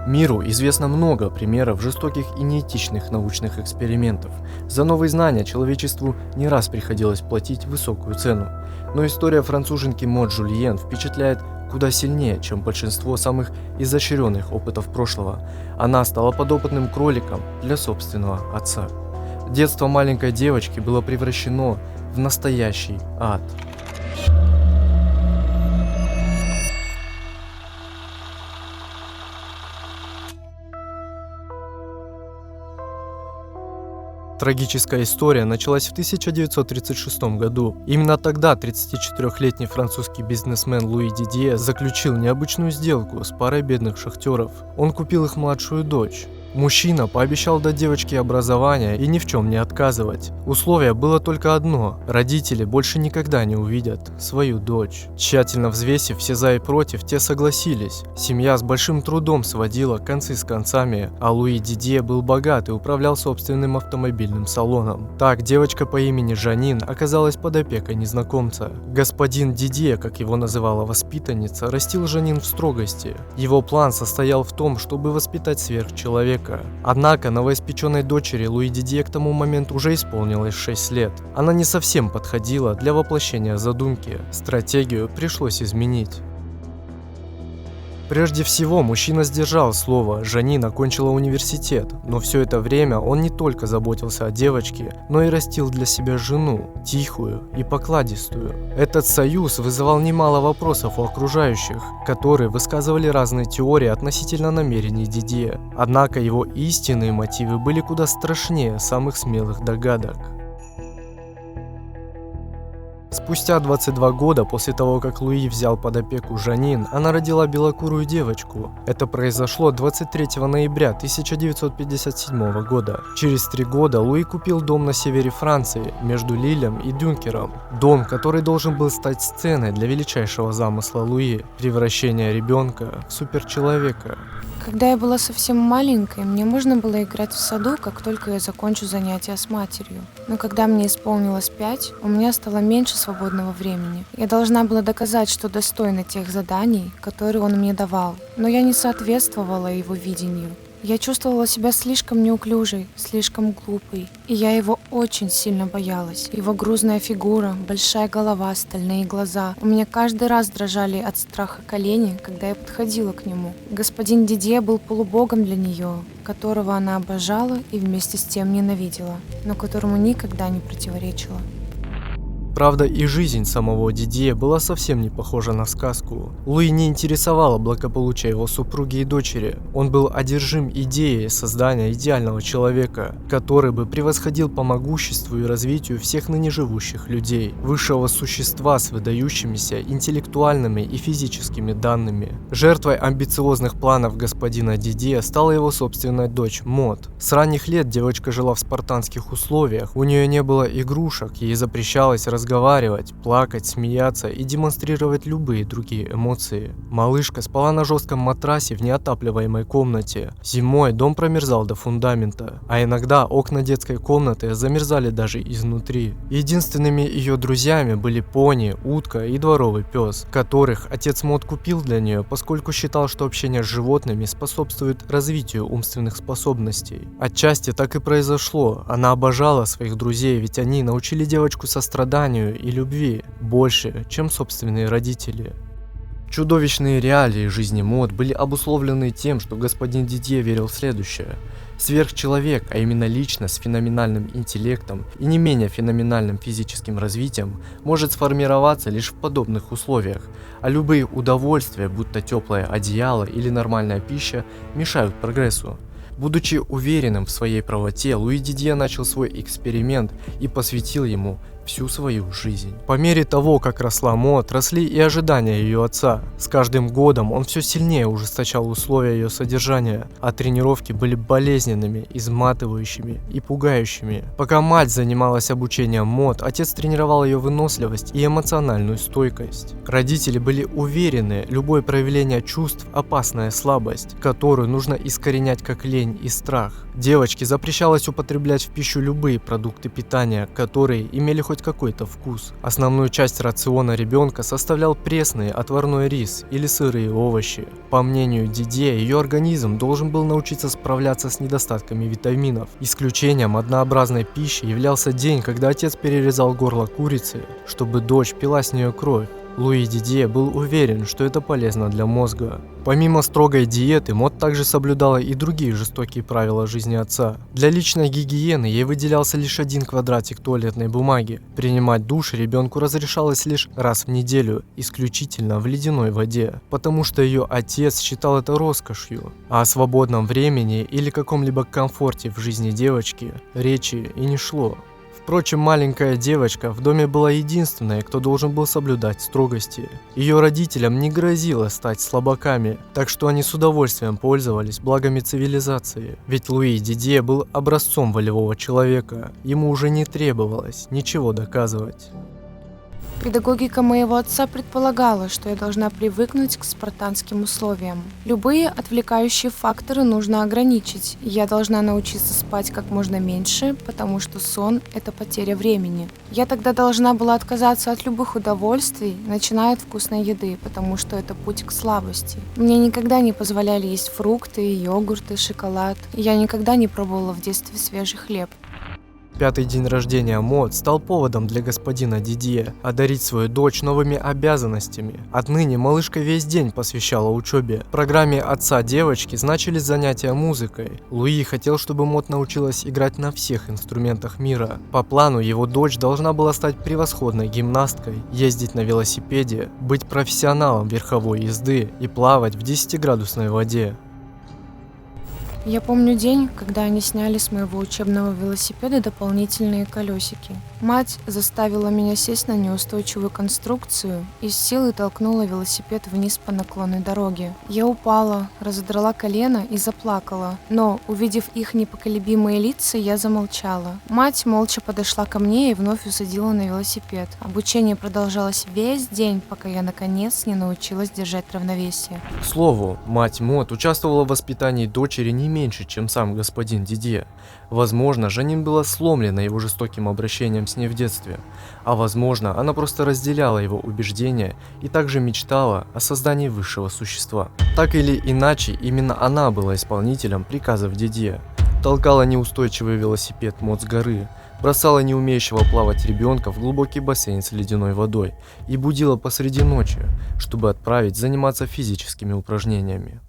Миру известно много примеров жестоких и неэтичных научных экспериментов. За новые знания человечеству не раз приходилось платить высокую цену. Но история француженки Мод Жульен впечатляет куда сильнее, чем большинство самых изощренных опытов прошлого. Она стала подопытным кроликом для собственного отца. Детство маленькой девочки было превращено в настоящий ад. Трагическая история началась в 1936 году. Именно тогда 34-летний французский бизнесмен Луи Дидье заключил необычную сделку с парой бедных шахтеров. Он купил их младшую дочь. Мужчина пообещал дать девочке образование и ни в чем не отказывать. Условие было только одно – родители больше никогда не увидят свою дочь. Тщательно взвесив все за и против, те согласились. Семья с большим трудом сводила концы с концами, а Луи Дидье был богат и управлял собственным автомобильным салоном. Так, девочка по имени Жанин оказалась под опекой незнакомца. Господин Дидье, как его называла воспитанница, растил Жанин в строгости. Его план состоял в том, чтобы воспитать сверхчеловека. Однако новоиспеченной дочери Луи Дидье к тому моменту уже исполнилось 6 лет. Она не совсем подходила для воплощения задумки. Стратегию пришлось изменить. Прежде всего, мужчина сдержал слово. Жанин окончила университет, но все это время он не только заботился о девочке, но и растил для себя жену, тихую и покладистую. Этот союз вызывал немало вопросов у окружающих, которые высказывали разные теории относительно намерений Дидье. Однако его истинные мотивы были куда страшнее самых смелых догадок. Спустя 22 года после того, как Луи взял под опеку Жанин, она родила белокурую девочку. Это произошло 23 ноября 1957 года. Через 3 года Луи купил дом на севере Франции, между Лилем и Дюнкером. Дом, который должен был стать сценой для величайшего замысла Луи – превращения ребенка в суперчеловека. Когда я была совсем маленькой, мне можно было играть в саду, как только я закончу занятия с матерью. Но когда мне исполнилось 5, у меня стало меньше свободного времени. Я должна была доказать, что достойна тех заданий, которые он мне давал. Но я не соответствовала его видению. Я чувствовала себя слишком неуклюжей, слишком глупой, и я его очень сильно боялась. Его грузная фигура, большая голова, стальные глаза. У меня каждый раз дрожали от страха колени, когда я подходила к нему. Господин Дидье был полубогом для нее, которого она обожала и вместе с тем ненавидела, но которому никогда не противоречила. Правда, и жизнь самого Дидье была совсем не похожа на сказку. Луи не интересовало благополучие его супруги и дочери. Он был одержим идеей создания идеального человека, который бы превосходил по могуществу и развитию всех ныне живущих людей, высшего существа с выдающимися интеллектуальными и физическими данными. Жертвой амбициозных планов господина Дидье стала его собственная дочь Мод. С ранних лет девочка жила в спартанских условиях, у нее не было игрушек, ей запрещалось разговаривать, плакать, смеяться и демонстрировать любые другие эмоции. Малышка спала на жестком матрасе в неотапливаемой комнате. Зимой дом промерзал до фундамента, а иногда окна детской комнаты замерзали даже изнутри. Единственными ее друзьями были пони, утка и дворовый пес, которых отец Мод купил для нее, поскольку считал, что общение с животными способствует развитию умственных способностей. Отчасти так и произошло. Она обожала своих друзей, ведь они научили девочку состраданию и любви больше, чем собственные родители. Чудовищные реалии жизни Мод были обусловлены тем, что господин Дидье верил в следующее. Сверхчеловек, а именно личность с феноменальным интеллектом и не менее феноменальным физическим развитием, может сформироваться лишь в подобных условиях, а любые удовольствия, будь то теплое одеяло или нормальная пища, мешают прогрессу. Будучи уверенным в своей правоте, Луи Дидье начал свой эксперимент и посвятил ему всю свою жизнь. По мере того, как росла Мод, росли и ожидания ее отца. С каждым годом он все сильнее ужесточал условия ее содержания, а тренировки были болезненными, изматывающими и пугающими. Пока мать занималась обучением Мод, отец тренировал ее выносливость и эмоциональную стойкость. Родители были уверены, любое проявление чувств – опасная слабость, которую нужно искоренять как лень и страх. Девочке запрещалось употреблять в пищу любые продукты питания, которые имели хоть хоть какой-то вкус. Основную часть рациона ребенка составлял пресный отварной рис или сырые овощи. По мнению Дидье, ее организм должен был научиться справляться с недостатками витаминов. Исключением однообразной пищи являлся день, когда отец перерезал горло курицы, чтобы дочь пила с нее кровь. Луи Дидье был уверен, что это полезно для мозга. Помимо строгой диеты, Мод также соблюдала и другие жестокие правила жизни отца. Для личной гигиены ей выделялся лишь 1 квадратик туалетной бумаги. Принимать душ ребенку разрешалось лишь раз в неделю, исключительно в ледяной воде, потому что ее отец считал это роскошью. А о свободном времени или каком-либо комфорте в жизни девочки речи и не шло. Впрочем, маленькая девочка в доме была единственной, кто должен был соблюдать строгости. Ее родителям не грозило стать слабаками, так что они с удовольствием пользовались благами цивилизации. Ведь Луи Дидье был образцом волевого человека, ему уже не требовалось ничего доказывать. Педагогика моего отца предполагала, что я должна привыкнуть к спартанским условиям. Любые отвлекающие факторы нужно ограничить. Я должна научиться спать как можно меньше, потому что сон – это потеря времени. Я тогда должна была отказаться от любых удовольствий, начиная от вкусной еды, потому что это путь к слабости. Мне никогда не позволяли есть фрукты, йогурты, шоколад. Я никогда не пробовала в детстве свежий хлеб. 5-й день рождения Мод стал поводом для господина Дидье одарить свою дочь новыми обязанностями. Отныне малышка весь день посвящала учебе. В программе отца девочки значились занятия музыкой. Луи хотел, чтобы Мод научилась играть на всех инструментах мира. По плану его дочь должна была стать превосходной гимнасткой, ездить на велосипеде, быть профессионалом верховой езды и плавать в 10-градусной воде. Я помню день, когда они сняли с моего учебного велосипеда дополнительные колесики. Мать заставила меня сесть на неустойчивую конструкцию и с силой толкнула велосипед вниз по наклонной дороге. Я упала, разодрала колено и заплакала, но, увидев их непоколебимые лица, я замолчала. Мать молча подошла ко мне и вновь усадила на велосипед. Обучение продолжалось весь день, пока я наконец не научилась держать равновесие. К слову, мать Мод участвовала в воспитании дочери не меньше, чем сам господин Дидье. Возможно, Жанин была сломлена его жестоким обращением с ней в детстве, а возможно, она просто разделяла его убеждения и также мечтала о создании высшего существа. Так или иначе, именно она была исполнителем приказов Дидье. Толкала неустойчивый велосипед Мод с горы, бросала неумеющего плавать ребенка в глубокий бассейн с ледяной водой и будила посреди ночи, чтобы отправить заниматься физическими упражнениями.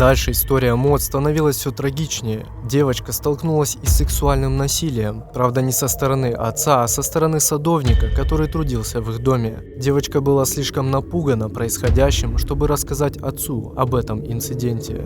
Дальше история Мод становилась все трагичнее. Девочка столкнулась и с сексуальным насилием. Правда, не со стороны отца, а со стороны садовника, который трудился в их доме. Девочка была слишком напугана происходящим, чтобы рассказать отцу об этом инциденте.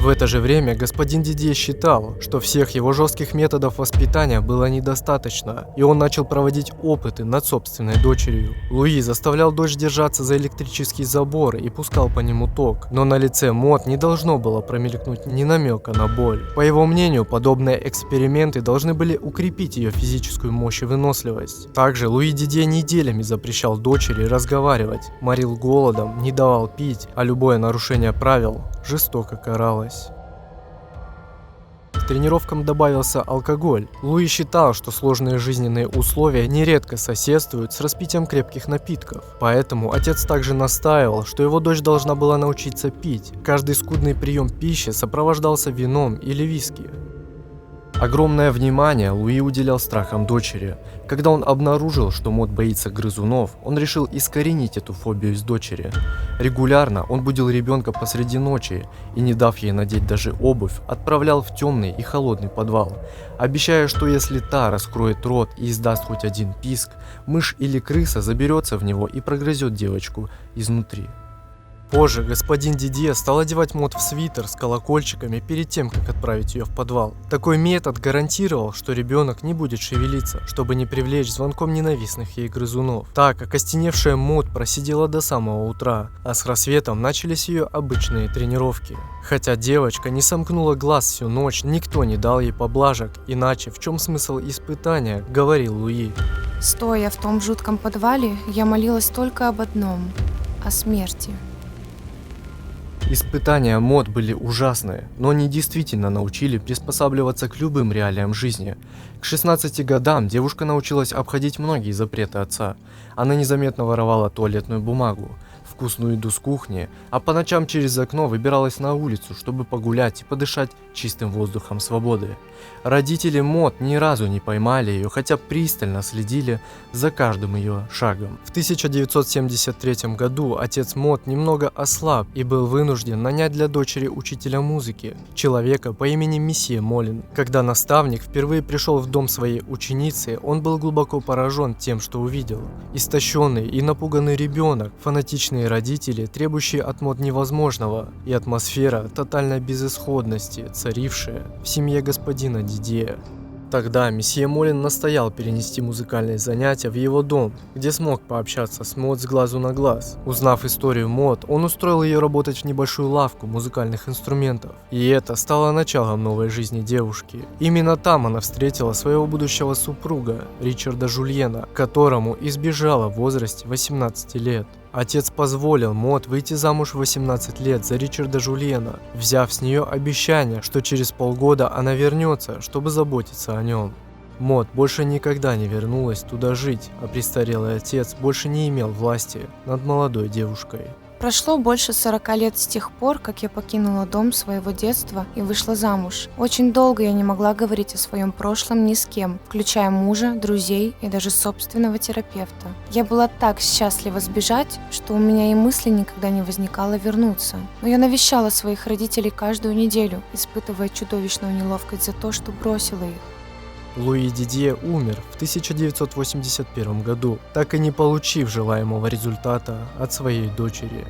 В это же время господин Дидье считал, что всех его жестких методов воспитания было недостаточно, и он начал проводить опыты над собственной дочерью. Луи заставлял дочь держаться за электрический забор и пускал по нему ток, но на лице Мод не должно было промелькнуть ни намека на боль. По его мнению, подобные эксперименты должны были укрепить ее физическую мощь и выносливость. Также Луи Дидье неделями запрещал дочери разговаривать, морил голодом, не давал пить, а любое нарушение правил жестоко каралось. К тренировкам добавился алкоголь. Луи считал, что сложные жизненные условия нередко соседствуют с распитием крепких напитков. Поэтому отец также настаивал, что его дочь должна была научиться пить. Каждый скудный прием пищи сопровождался вином или виски. Огромное внимание Луи уделял страхам дочери. Когда он обнаружил, что Мод боится грызунов, он решил искоренить эту фобию из дочери. Регулярно он будил ребенка посреди ночи и, не дав ей надеть даже обувь, отправлял в темный и холодный подвал, обещая, что если та раскроет рот и издаст хоть один писк, мышь или крыса заберется в него и прогрызет девочку изнутри. Позже господин Дидье стал одевать Мод в свитер с колокольчиками перед тем, как отправить ее в подвал. Такой метод гарантировал, что ребенок не будет шевелиться, чтобы не привлечь звонком ненавистных ей грызунов. Так, окостеневшая Мод просидела до самого утра, а с рассветом начались ее обычные тренировки. Хотя девочка не сомкнула глаз всю ночь, никто не дал ей поблажек, иначе в чем смысл испытания, говорил Луи. Стоя в том жутком подвале, я молилась только об одном – о смерти. Испытания Мод были ужасные, но они действительно научили приспосабливаться к любым реалиям жизни. К 16 годам девушка научилась обходить многие запреты отца. Она незаметно воровала туалетную бумагу, вкусную еду с кухни, а по ночам через окно выбиралась на улицу, чтобы погулять и подышать чистым воздухом свободы. Родители Мод ни разу не поймали ее, хотя пристально следили за каждым ее шагом. В 1973 году отец Мод немного ослаб и был вынужден нанять для дочери учителя музыки, человека по имени месье Молин. Когда наставник впервые пришел в дом своей ученицы, он был глубоко поражен тем, что увидел. Истощенный и напуганный ребенок, фанатичные родители, требующие от Мод невозможного, и атмосфера тотальной безысходности, царившая в семье господина Дидье. Тогда месье Молин настоял перенести музыкальные занятия в его дом, где смог пообщаться с Мод с глазу на глаз. Узнав историю Мод, он устроил ее работать в небольшую лавку музыкальных инструментов. И это стало началом новой жизни девушки. Именно там она встретила своего будущего супруга, Ричарда Жульена, которому избежала в возрасте 18 лет. Отец позволил Мод выйти замуж в 18 лет за Ричарда Жульена, взяв с нее обещание, что через полгода она вернется, чтобы заботиться о нем. Мод больше никогда не вернулась туда жить, а престарелый отец больше не имел власти над молодой девушкой. Прошло больше 40 лет с тех пор, как я покинула дом своего детства и вышла замуж. Очень долго я не могла говорить о своем прошлом ни с кем, включая мужа, друзей и даже собственного терапевта. Я была так счастлива сбежать, что у меня и мысли никогда не возникало вернуться. Но я навещала своих родителей каждую неделю, испытывая чудовищную неловкость за то, что бросила их. Луи Дидье умер в 1981 году, так и не получив желаемого результата от своей дочери.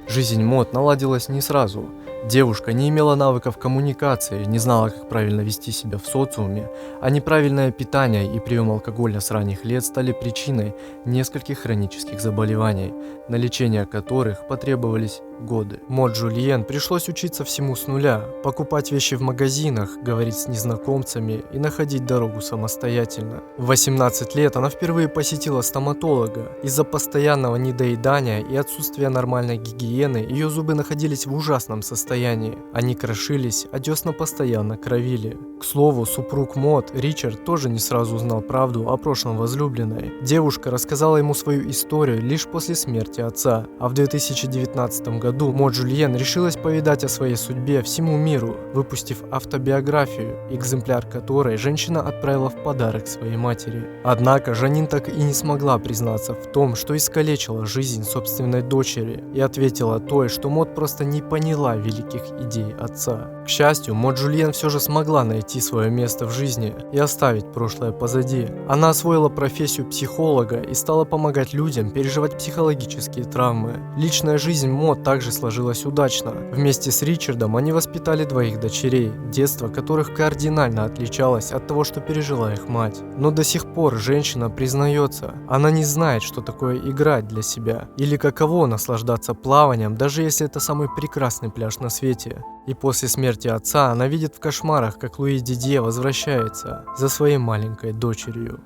Жизнь Мод наладилась не сразу. Девушка не имела навыков коммуникации, не знала, как правильно вести себя в социуме, а неправильное питание и прием алкоголя с ранних лет стали причиной нескольких хронических заболеваний, на лечение которых потребовались годы. Мод Жульен пришлось учиться всему с нуля, покупать вещи в магазинах, говорить с незнакомцами и находить дорогу самостоятельно. В 18 лет она впервые посетила стоматолога. Из-за постоянного недоедания и отсутствия нормальной гигиены ее зубы находились в ужасном состоянии. Они крошились, а десна постоянно кровили. К слову, супруг Мод, Ричард, тоже не сразу узнал правду о прошлом возлюбленной. Девушка рассказала ему свою историю лишь после смерти отца, а в 2019 году Мод Жульен решилась повидать о своей судьбе всему миру, выпустив автобиографию, экземпляр которой женщина отправила в подарок своей матери. Однако Жанин так и не смогла признаться в том, что искалечила жизнь собственной дочери, и ответила той, что Мод просто не поняла великих идей отца. К счастью, Мод Жульен все же смогла найти свое место в жизни и оставить прошлое позади. Она освоила профессию психолога и стала помогать людям переживать психологические травмы. Личная жизнь Мод также сложилась удачно. Вместе с Ричардом они воспитали двоих дочерей, детство которых кардинально отличалось от того, что пережила их мать. Но до сих пор женщина признается, она не знает, что такое играть для себя, или каково наслаждаться плаванием, даже если это самый прекрасный пляж на свете. И после смерти отца она видит в кошмарах, как Луи Дидье возвращается за своей маленькой дочерью.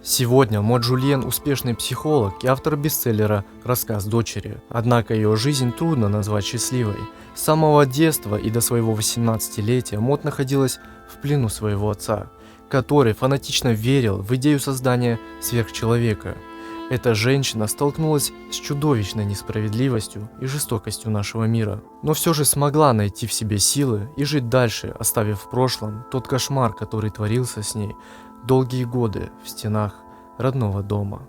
Сегодня Мод Жульен успешный психолог и автор бестселлера «Рассказ дочери». Однако ее жизнь трудно назвать счастливой. С самого детства и до своего 18-летия Мод находилась в плену своего отца, который фанатично верил в идею создания сверхчеловека. Эта женщина столкнулась с чудовищной несправедливостью и жестокостью нашего мира, но все же смогла найти в себе силы и жить дальше, оставив в прошлом тот кошмар, который творился с ней долгие годы в стенах родного дома.